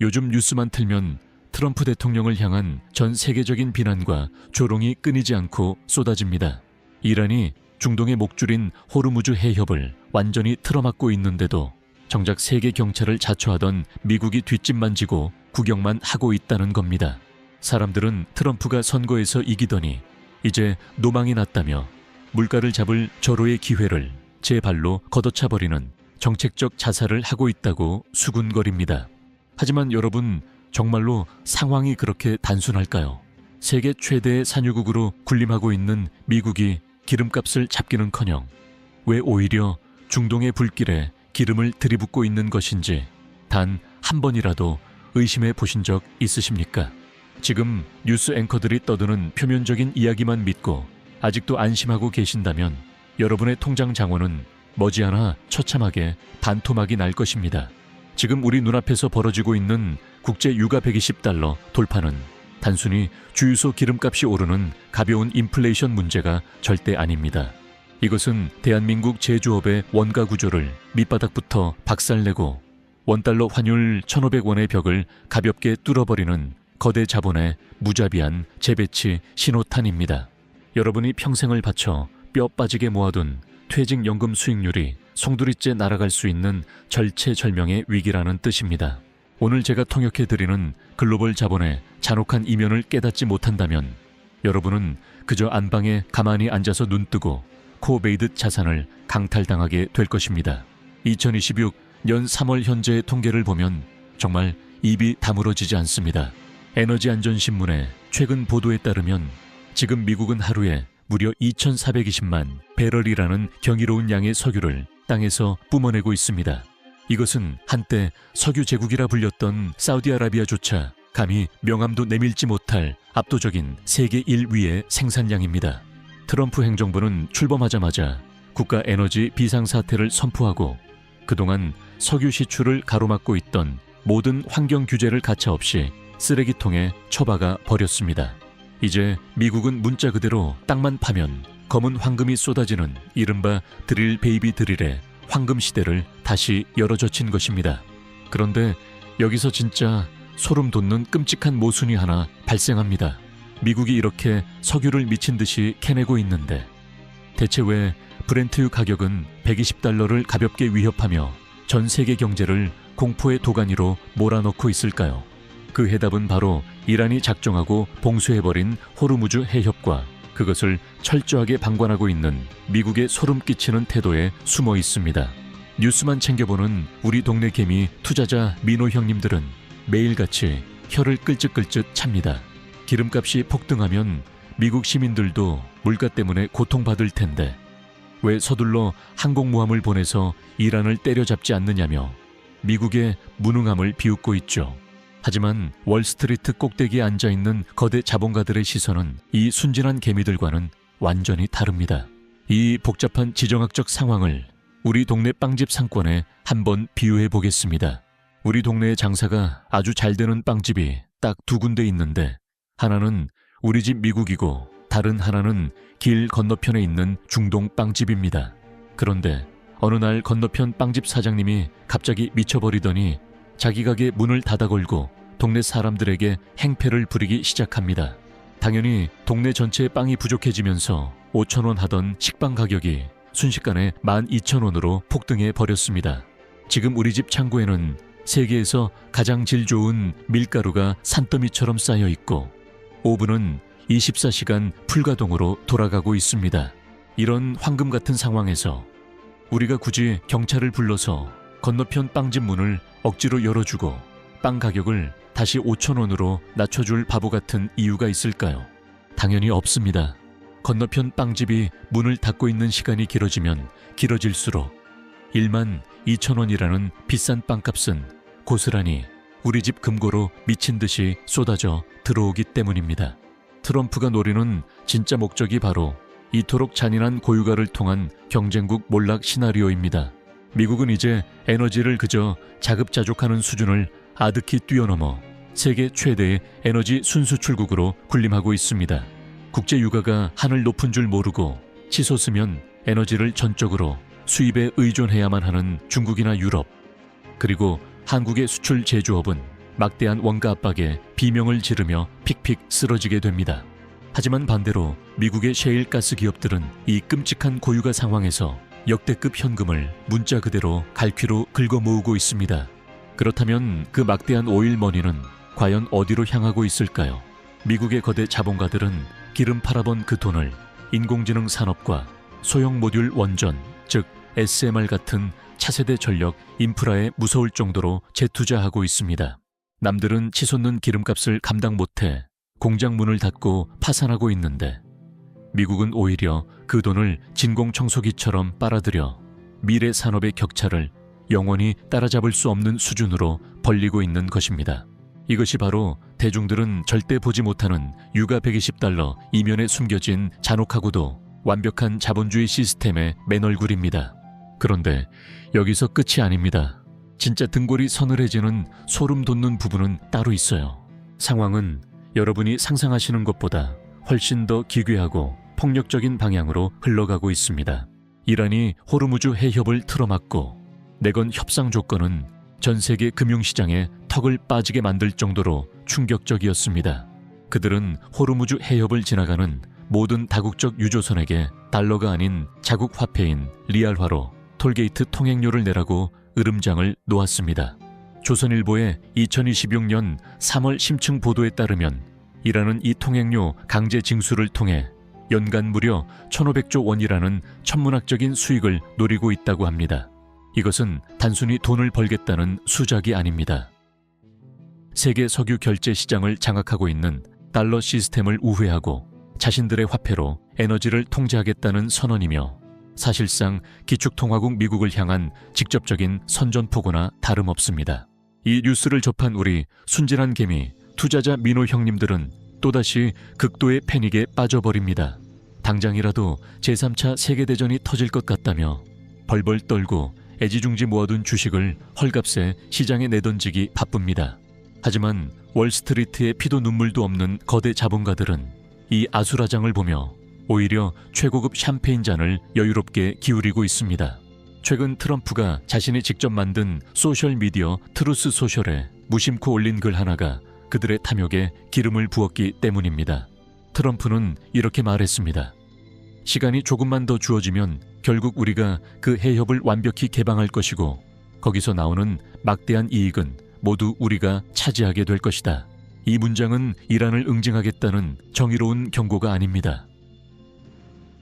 요즘 뉴스만 틀면 트럼프 대통령을 향한 전 세계적인 비난과 조롱이 끊이지 않고 쏟아집니다. 이란이 중동의 목줄인 호르무즈 해협을 완전히 틀어막고 있는데도 정작 세계 경찰을 자처하던 미국이 뒷짐만 지고 구경만 하고 있다는 겁니다. 사람들은 트럼프가 선거에서 이기더니 이제 노망이 났다며 물가를 잡을 절호의 기회를 제 발로 걷어차버리는 정책적 자살을 하고 있다고 수군거립니다. 하지만 여러분, 정말로 상황이 그렇게 단순할까요? 세계 최대의 산유국으로 군림하고 있는 미국이 기름값을 잡기는커녕 왜 오히려 중동의 불길에 기름을 들이붓고 있는 것인지 단 한 번이라도 의심해 보신 적 있으십니까? 지금 뉴스 앵커들이 떠드는 표면적인 이야기만 믿고 아직도 안심하고 계신다면 여러분의 통장 장원은 머지않아 처참하게 반토막이 날 것입니다. 지금 우리 눈앞에서 벌어지고 있는 국제 유가 120달러 돌파는 단순히 주유소 기름값이 오르는 가벼운 인플레이션 문제가 절대 아닙니다. 이것은 대한민국 제조업의 원가 구조를 밑바닥부터 박살내고 원달러 환율 1,500원의 벽을 가볍게 뚫어버리는 거대 자본의 무자비한 재배치 신호탄입니다. 여러분이 평생을 바쳐 뼈 빠지게 모아둔 퇴직연금 수익률이 송두리째 날아갈 수 있는 절체절명의 위기라는 뜻입니다. 오늘 제가 통역해드리는 글로벌 자본의 잔혹한 이면을 깨닫지 못한다면 여러분은 그저 안방에 가만히 앉아서 눈뜨고 코 베이듯 자산을 강탈당하게 될 것입니다. 2026 년 3월 현재의 통계를 보면 정말 입이 다물어지지 않습니다. 에너지안전신문의 최근 보도에 따르면 지금 미국은 하루에 무려 2,420만 배럴이라는 경이로운 양의 석유를 땅에서 뿜어내고 있습니다. 이것은 한때 석유 제국이라 불렸던 사우디아라비아조차 감히 명함도 내밀지 못할 압도적인 세계 1위의 생산량입니다. 트럼프 행정부는 출범하자마자 국가 에너지 비상사태를 선포하고 그동안 석유 시출을 가로막고 있던 모든 환경 규제를 가차없이 쓰레기통에 처박아 버렸습니다. 이제 미국은 문자 그대로 땅만 파면 검은 황금이 쏟아지는 이른바 드릴 베이비 드릴의 황금 시대를 다시 열어젖힌 것입니다. 그런데 여기서 진짜 소름 돋는 끔찍한 모순이 하나 발생합니다. 미국이 이렇게 석유를 미친 듯이 캐내고 있는데 대체 왜 브렌트유 가격은 120달러를 가볍게 위협하며 전 세계 경제를 공포의 도가니로 몰아넣고 있을까요? 그 해답은 바로 이란이 작정하고 봉쇄해버린 호르무즈 해협과 그것을 철저하게 방관하고 있는 미국의 소름 끼치는 태도에 숨어 있습니다. 뉴스만 챙겨보는 우리 동네 개미 투자자 민호 형님들은 매일같이 혀를 끌ጭ끌ጭ 찹니다. 기름값이 폭등하면 미국 시민들도 물가 때문에 고통받을 텐데 왜 서둘러 항공모함을 보내서 이란을 때려잡지 않느냐며 미국의 무능함을 비웃고 있죠. 하지만 월스트리트 꼭대기에 앉아있는 거대 자본가들의 시선은 이 순진한 개미들과는 완전히 다릅니다. 이 복잡한 지정학적 상황을 우리 동네 빵집 상권에 한번 비유해 보겠습니다. 우리 동네의 장사가 아주 잘 되는 빵집이 딱 두 군데 있는데 하나는 우리 집 미국이고 다른 하나는 길 건너편에 있는 중동 빵집입니다. 그런데 어느 날 건너편 빵집 사장님이 갑자기 미쳐버리더니 자기 가게 문을 닫아 걸고 동네 사람들에게 행패를 부리기 시작합니다. 당연히 동네 전체의 빵이 부족해지면서 5,000원 하던 식빵 가격이 순식간에 12,000원으로 폭등해 버렸습니다. 지금 우리 집 창고에는 세계에서 가장 질 좋은 밀가루가 산더미처럼 쌓여 있고 오븐은 24시간 풀가동으로 돌아가고 있습니다. 이런 황금 같은 상황에서 우리가 굳이 경찰을 불러서 건너편 빵집 문을 억지로 열어주고 빵 가격을 다시 5,000원으로 낮춰줄 바보 같은 이유가 있을까요? 당연히 없습니다. 건너편 빵집이 문을 닫고 있는 시간이 길어지면 길어질수록 12,000원이라는 비싼 빵값은 고스란히 우리 집 금고로 미친 듯이 쏟아져 들어오기 때문입니다. 트럼프가 노리는 진짜 목적이 바로 이토록 잔인한 고유가를 통한 경쟁국 몰락 시나리오입니다. 미국은 이제 에너지를 그저 자급자족하는 수준을 아득히 뛰어넘어 세계 최대의 에너지 순수출국으로 군림하고 있습니다. 국제 유가가 하늘 높은 줄 모르고 치솟으면 에너지를 전적으로 수입에 의존해야만 하는 중국이나 유럽, 그리고 한국의 수출 제조업은 막대한 원가 압박에 비명을 지르며 픽픽 쓰러지게 됩니다. 하지만 반대로 미국의 셰일 가스 기업들은 이 끔찍한 고유가 상황에서 역대급 현금을 문자 그대로 갈퀴로 긁어 모으고 있습니다. 그렇다면 그 막대한 오일 머니는 과연 어디로 향하고 있을까요? 미국의 거대 자본가들은 기름 팔아본 그 돈을 인공지능 산업과 소형 모듈 원전, 즉 SMR 같은 차세대 전력 인프라에 무서울 정도로 재투자하고 있습니다. 남들은 치솟는 기름값을 감당 못해 공장 문을 닫고 파산하고 있는데 미국은 오히려 그 돈을 진공청소기처럼 빨아들여 미래 산업의 격차를 영원히 따라잡을 수 없는 수준으로 벌리고 있는 것입니다. 이것이 바로 대중들은 절대 보지 못하는 유가 $120 이면에 숨겨진 잔혹하고도 완벽한 자본주의 시스템의 맨얼굴입니다. 그런데 여기서 끝이 아닙니다. 진짜 등골이 서늘해지는 소름 돋는 부분은 따로 있어요. 상황은 여러분이 상상하시는 것보다 훨씬 더 기괴하고 폭력적인 방향으로 흘러가고 있습니다. 이란이 호르무즈 해협을 틀어막고 내건 협상 조건은 전 세계 금융시장에 턱을 빠지게 만들 정도로 충격적이었습니다. 그들은 호르무즈 해협을 지나가는 모든 다국적 유조선에게 달러가 아닌 자국 화폐인 리알화로 톨게이트 통행료를 내라고 으름장을 놓았습니다. 조선일보의 2026년 3월 심층 보도에 따르면 이란은 이 통행료 강제 징수를 통해 연간 무려 1,500조 원이라는 천문학적인 수익을 노리고 있다고 합니다. 이것은 단순히 돈을 벌겠다는 수작이 아닙니다. 세계 석유 결제 시장을 장악하고 있는 달러 시스템을 우회하고 자신들의 화폐로 에너지를 통제하겠다는 선언이며 사실상 기축통화국 미국을 향한 직접적인 선전포고나 다름없습니다. 이 뉴스를 접한 우리 순진한 개미 투자자 민호 형님들은 또다시 극도의 패닉에 빠져버립니다. 당장이라도 제3차 세계대전이 터질 것 같다며 벌벌 떨고 애지중지 모아둔 주식을 헐값에 시장에 내던지기 바쁩니다. 하지만 월스트리트의 피도 눈물도 없는 거대 자본가들은 이 아수라장을 보며 오히려 최고급 샴페인 잔을 여유롭게 기울이고 있습니다. 최근 트럼프가 자신이 직접 만든 소셜미디어 트루스 소셜에 무심코 올린 글 하나가 그들의 탐욕에 기름을 부었기 때문입니다. 트럼프는 이렇게 말했습니다. 시간이 조금만 더 주어지면 결국 우리가 그 해협을 완벽히 개방할 것이고 거기서 나오는 막대한 이익은 모두 우리가 차지하게 될 것이다. 이 문장은 이란을 응징하겠다는 정의로운 경고가 아닙니다.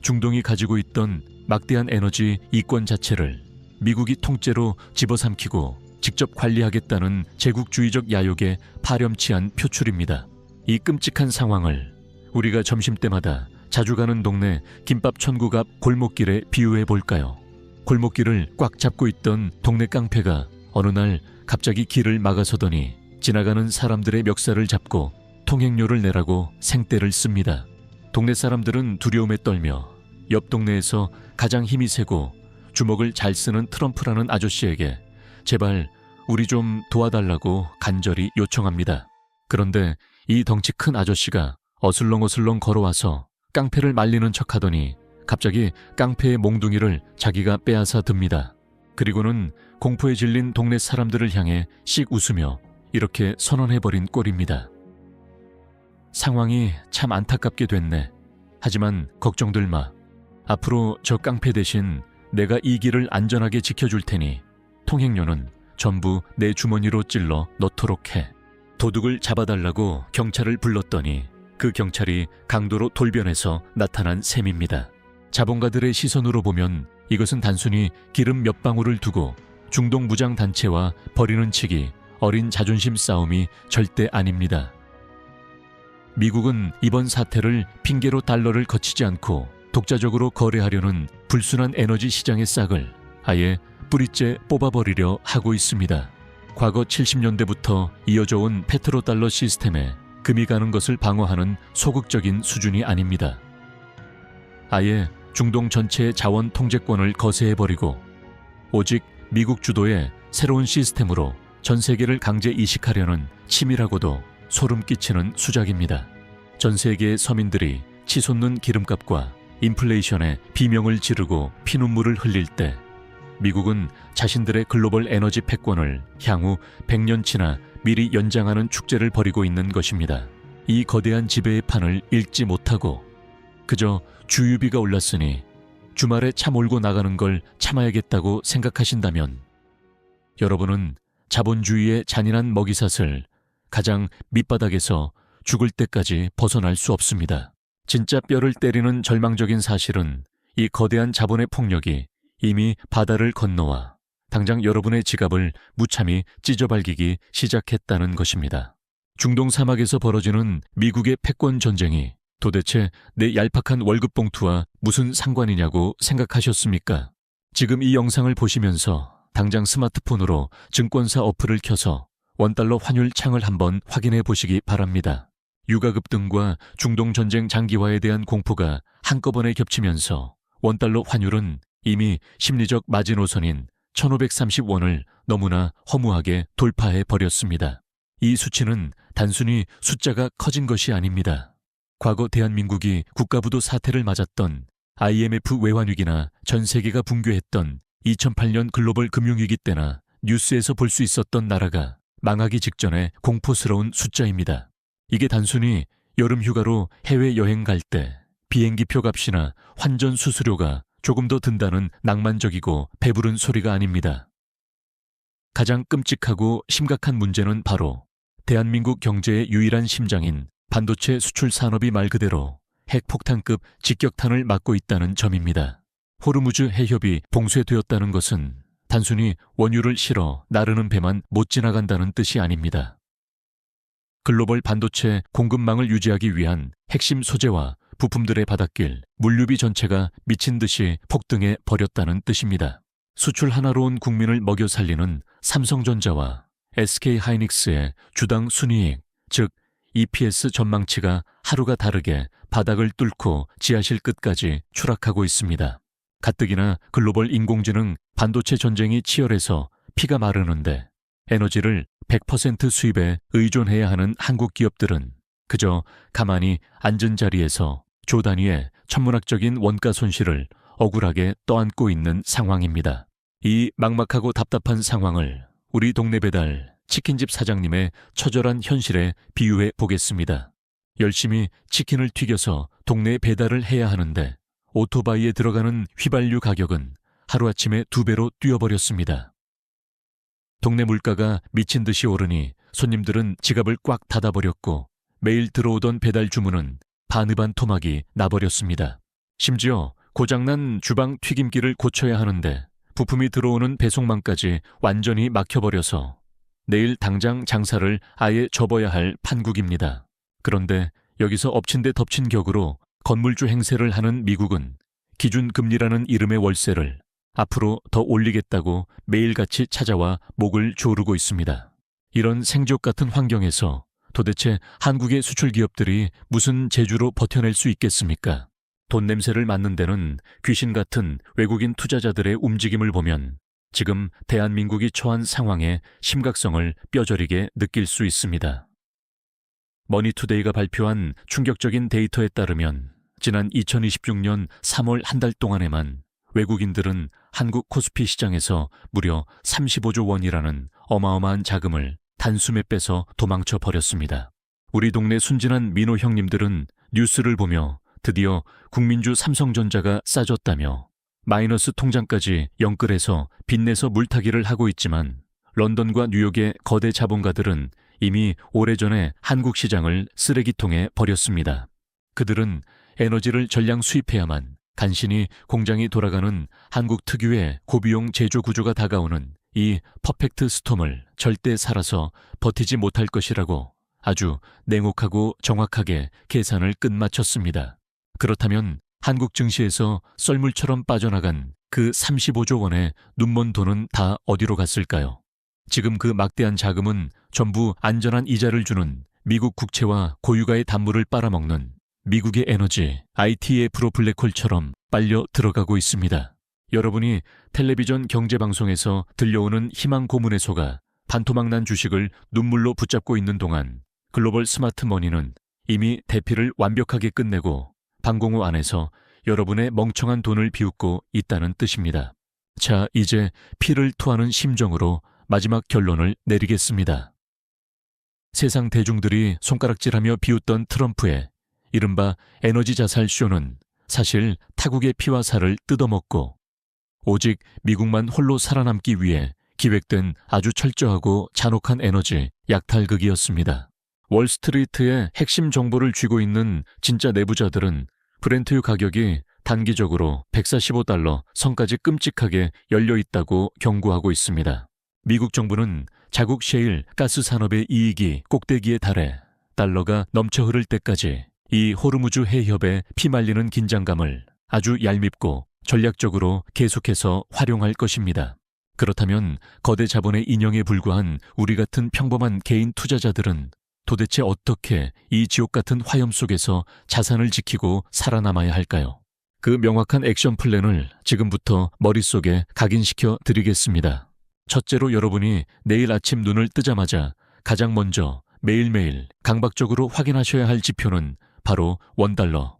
중동이 가지고 있던 막대한 에너지 이권 자체를 미국이 통째로 집어삼키고 직접 관리하겠다는 제국주의적 야욕의 파렴치한 표출입니다. 이 끔찍한 상황을 우리가 점심때마다 자주 가는 동네 김밥 천국 앞 골목길에 비유해 볼까요? 골목길을 꽉 잡고 있던 동네 깡패가 어느 날 갑자기 길을 막아서더니 지나가는 사람들의 멱살을 잡고 통행료를 내라고 생떼를 씁니다. 동네 사람들은 두려움에 떨며 옆 동네에서 가장 힘이 세고 주먹을 잘 쓰는 트럼프라는 아저씨에게 제발 우리 좀 도와달라고 간절히 요청합니다. 그런데 이 덩치 큰 아저씨가 어슬렁어슬렁 걸어와서 깡패를 말리는 척하더니 갑자기 깡패의 몽둥이를 자기가 빼앗아 듭니다. 그리고는 공포에 질린 동네 사람들을 향해 씩 웃으며 이렇게 선언해버린 꼴입니다. 상황이 참 안타깝게 됐네. 하지만 걱정들 마. 앞으로 저 깡패 대신 내가 이 길을 안전하게 지켜줄 테니 통행료는 전부 내 주머니로 찔러 넣도록 해. 도둑을 잡아달라고 경찰을 불렀더니 그 경찰이 강도로 돌변해서 나타난 셈입니다. 자본가들의 시선으로 보면 이것은 단순히 기름 몇 방울을 두고 중동 무장단체와 벌이는 치기 어린 자존심 싸움이 절대 아닙니다. 미국은 이번 사태를 핑계로 달러를 거치지 않고 독자적으로 거래하려는 불순한 에너지 시장의 싹을 아예 뿌리째 뽑아버리려 하고 있습니다. 과거 70년대부터 이어져 온 페트로달러 시스템에 금이 가는 것을 방어하는 소극적인 수준이 아닙니다. 아예 중동 전체의 자원 통제권을 거세해버리고 오직 미국 주도의 새로운 시스템으로 전 세계를 강제 이식하려는 치밀하고도 소름 끼치는 수작입니다. 전 세계의 서민들이 치솟는 기름값과 인플레이션에 비명을 지르고 피눈물을 흘릴 때 미국은 자신들의 글로벌 에너지 패권을 향후 100년치나 미리 연장하는 축제를 벌이고 있는 것입니다. 이 거대한 지배의 판을 읽지 못하고 그저 주유비가 올랐으니 주말에 차 몰고 나가는 걸 참아야겠다고 생각하신다면 여러분은 자본주의의 잔인한 먹이사슬, 가장 밑바닥에서 죽을 때까지 벗어날 수 없습니다. 진짜 뼈를 때리는 절망적인 사실은 이 거대한 자본의 폭력이 이미 바다를 건너와 당장 여러분의 지갑을 무참히 찢어발기기 시작했다는 것입니다. 중동 사막에서 벌어지는 미국의 패권 전쟁이 도대체 내 얄팍한 월급 봉투와 무슨 상관이냐고 생각하셨습니까? 지금 이 영상을 보시면서 당장 스마트폰으로 증권사 어플을 켜서 원달러 환율 창을 한번 확인해 보시기 바랍니다. 유가 급등과 중동 전쟁 장기화에 대한 공포가 한꺼번에 겹치면서 원달러 환율은 이미 심리적 마지노선인 1530원을 너무나 허무하게 돌파해 버렸습니다. 이 수치는 단순히 숫자가 커진 것이 아닙니다. 과거 대한민국이 국가부도 사태를 맞았던 IMF 외환위기나 전 세계가 붕괴했던 2008년 글로벌 금융위기 때나 뉴스에서 볼 수 있었던 나라가 망하기 직전의 공포스러운 숫자입니다. 이게 단순히 여름 휴가로 해외여행 갈 때 비행기표 값이나 환전 수수료가 조금 더 든다는 낭만적이고 배부른 소리가 아닙니다. 가장 끔찍하고 심각한 문제는 바로 대한민국 경제의 유일한 심장인 반도체 수출 산업이 말 그대로 핵폭탄급 직격탄을 맞고 있다는 점입니다. 호르무즈 해협이 봉쇄되었다는 것은 단순히 원유를 실어 나르는 배만 못 지나간다는 뜻이 아닙니다. 글로벌 반도체 공급망을 유지하기 위한 핵심 소재와 부품들의 바닷길, 물류비 전체가 미친 듯이 폭등해 버렸다는 뜻입니다. 수출 하나로 온 국민을 먹여 살리는 삼성전자와 SK하이닉스의 주당 순이익, 즉 EPS 전망치가 하루가 다르게 바닥을 뚫고 지하실 끝까지 추락하고 있습니다. 가뜩이나 글로벌 인공지능 반도체 전쟁이 치열해서 피가 마르는데 에너지를 100% 수입에 의존해야 하는 한국 기업들은 그저 가만히 앉은 자리에서 조 단위의 천문학적인 원가 손실을 억울하게 떠안고 있는 상황입니다. 이 막막하고 답답한 상황을 우리 동네 배달 치킨집 사장님의 처절한 현실에 비유해 보겠습니다. 열심히 치킨을 튀겨서 동네에 배달을 해야 하는데 오토바이에 들어가는 휘발유 가격은 하루아침에 2배로 뛰어버렸습니다. 동네 물가가 미친 듯이 오르니 손님들은 지갑을 꽉 닫아버렸고 매일 들어오던 배달 주문은 바느반 토막이 나버렸습니다. 심지어 고장난 주방 튀김기를 고쳐야 하는데 부품이 들어오는 배송망까지 완전히 막혀버려서 내일 당장 장사를 아예 접어야 할 판국입니다. 그런데 여기서 엎친 데 덮친 격으로 건물주 행세를 하는 미국은 기준금리라는 이름의 월세를 앞으로 더 올리겠다고 매일같이 찾아와 목을 조르고 있습니다. 이런 생족 같은 환경에서 도대체 한국의 수출 기업들이 무슨 재주로 버텨낼 수 있겠습니까? 돈 냄새를 맡는 데는 귀신 같은 외국인 투자자들의 움직임을 보면 지금 대한민국이 처한 상황의 심각성을 뼈저리게 느낄 수 있습니다. 머니투데이가 발표한 충격적인 데이터에 따르면 지난 2026년 3월 한 달 동안에만 외국인들은 한국 코스피 시장에서 무려 35조 원이라는 어마어마한 자금을 단숨에 빼서 도망쳐 버렸습니다. 우리 동네 순진한 민호 형님들은 뉴스를 보며 드디어 국민주 삼성전자가 싸졌다며 마이너스 통장까지 영끌해서 빚내서 물타기를 하고 있지만 런던과 뉴욕의 거대 자본가들은 이미 오래전에 한국 시장을 쓰레기통에 버렸습니다. 그들은 에너지를 전량 수입해야만 간신히 공장이 돌아가는 한국 특유의 고비용 제조 구조가 다가오는 이 퍼펙트 스톰을 절대 살아서 버티지 못할 것이라고 아주 냉혹하고 정확하게 계산을 끝마쳤습니다. 그렇다면 한국 증시에서 썰물처럼 빠져나간 그 35조 원의 눈먼 돈은 다 어디로 갔을까요? 지금 그 막대한 자금은 전부 안전한 이자를 주는 미국 국채와 고유가의 단물을 빨아먹는 미국의 에너지, IT의 프로 블랙홀처럼 빨려 들어가고 있습니다. 여러분이 텔레비전 경제방송에서 들려오는 희망 고문에 속아 반토막 난 주식을 눈물로 붙잡고 있는 동안 글로벌 스마트머니는 이미 대피를 완벽하게 끝내고 방공호 안에서 여러분의 멍청한 돈을 비웃고 있다는 뜻입니다. 자, 이제 피를 토하는 심정으로 마지막 결론을 내리겠습니다. 세상 대중들이 손가락질하며 비웃던 트럼프의 이른바 에너지 자살 쇼는 사실 타국의 피와 살을 뜯어먹고 오직 미국만 홀로 살아남기 위해 기획된 아주 철저하고 잔혹한 에너지 약탈극이었습니다. 월스트리트의 핵심 정보를 쥐고 있는 진짜 내부자들은 브렌트유 가격이 단기적으로 $145 선까지 끔찍하게 열려 있다고 경고하고 있습니다. 미국 정부는 자국 셰일 가스 산업의 이익이 꼭대기에 달해 달러가 넘쳐 흐를 때까지 이 호르무즈 해협에 피말리는 긴장감을 아주 얄밉고 전략적으로 계속해서 활용할 것입니다. 그렇다면 거대 자본의 인형에 불과한 우리 같은 평범한 개인 투자자들은 도대체 어떻게 이 지옥 같은 화염 속에서 자산을 지키고 살아남아야 할까요? 그 명확한 액션 플랜을 지금부터 머릿속에 각인시켜 드리겠습니다. 첫째로 여러분이 내일 아침 눈을 뜨자마자 가장 먼저 매일매일 강박적으로 확인하셔야 할 지표는 바로 원달러,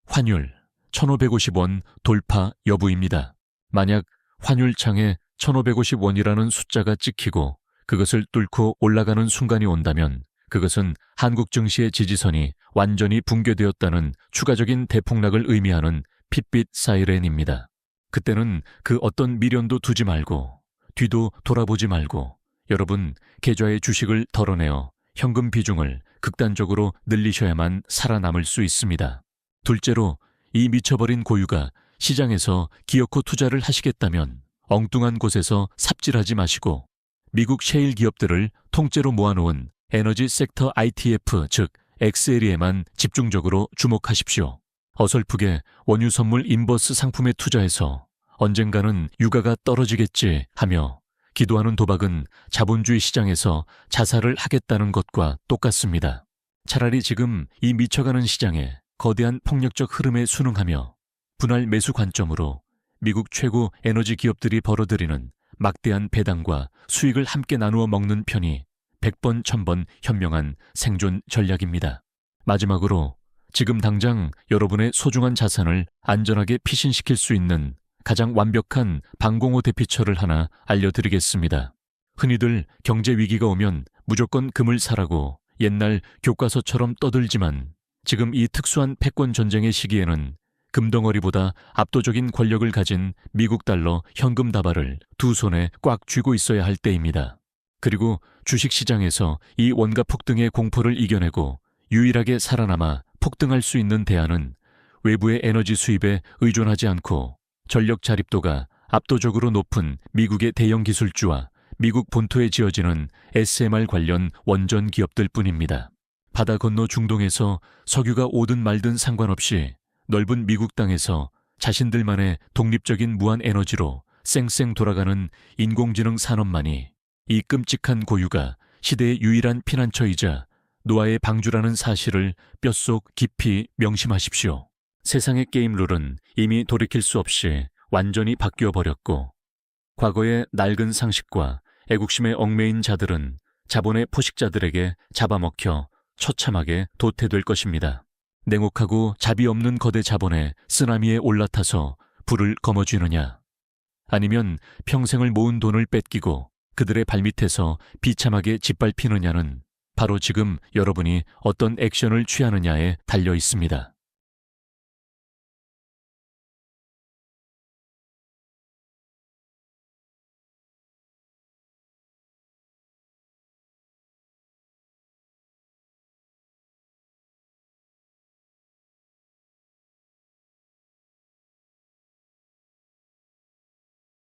환율 1,550원 돌파 여부입니다. 만약 환율창에 1,550원이라는 숫자가 찍히고 그것을 뚫고 올라가는 순간이 온다면 그것은 한국 증시의 지지선이 완전히 붕괴되었다는 추가적인 대폭락을 의미하는 핏빛 사이렌입니다. 그때는 그 어떤 미련도 두지 말고 뒤도 돌아보지 말고 여러분 계좌의 주식을 덜어내어 현금 비중을 극단적으로 늘리셔야만 살아남을 수 있습니다. 둘째로 이 미쳐버린 고유가 시장에서 기어코 투자를 하시겠다면 엉뚱한 곳에서 삽질하지 마시고 미국 셰일 기업들을 통째로 모아놓은 에너지 섹터 ITF 즉 XLE에만 집중적으로 주목하십시오. 어설프게 원유 선물 인버스 상품에 투자해서 언젠가는 유가가 떨어지겠지 하며 기도하는 도박은 자본주의 시장에서 자살을 하겠다는 것과 똑같습니다. 차라리 지금 이 미쳐가는 시장에 거대한 폭력적 흐름에 순응하며 분할 매수 관점으로 미국 최고 에너지 기업들이 벌어들이는 막대한 배당과 수익을 함께 나누어 먹는 편이 100번 1000번 현명한 생존 전략입니다. 마지막으로 지금 당장 여러분의 소중한 자산을 안전하게 피신시킬 수 있는 가장 완벽한 방공호 대피처를 하나 알려드리겠습니다. 흔히들 경제 위기가 오면 무조건 금을 사라고 옛날 교과서처럼 떠들지만 지금 이 특수한 패권 전쟁의 시기에는 금덩어리보다 압도적인 권력을 가진 미국 달러 현금 다발을 두 손에 꽉 쥐고 있어야 할 때입니다. 그리고 주식시장에서 이 원가 폭등의 공포를 이겨내고 유일하게 살아남아 폭등할 수 있는 대안은 외부의 에너지 수입에 의존하지 않고 전력 자립도가 압도적으로 높은 미국의 대형 기술주와 미국 본토에 지어지는 SMR 관련 원전 기업들 뿐입니다. 바다 건너 중동에서 석유가 오든 말든 상관없이 넓은 미국 땅에서 자신들만의 독립적인 무한 에너지로 쌩쌩 돌아가는 인공지능 산업만이 이 끔찍한 고유가 시대의 유일한 피난처이자 노아의 방주라는 사실을 뼛속 깊이 명심하십시오. 세상의 게임 룰은 이미 돌이킬 수 없이 완전히 바뀌어 버렸고 과거의 낡은 상식과 애국심에 얽매인 자들은 자본의 포식자들에게 잡아먹혀 처참하게 도태될 것입니다. 냉혹하고 자비 없는 거대 자본의 쓰나미에 올라타서 불을 거머쥐느냐 아니면 평생을 모은 돈을 뺏기고 그들의 발밑에서 비참하게 짓밟히느냐는 바로 지금 여러분이 어떤 액션을 취하느냐에 달려 있습니다.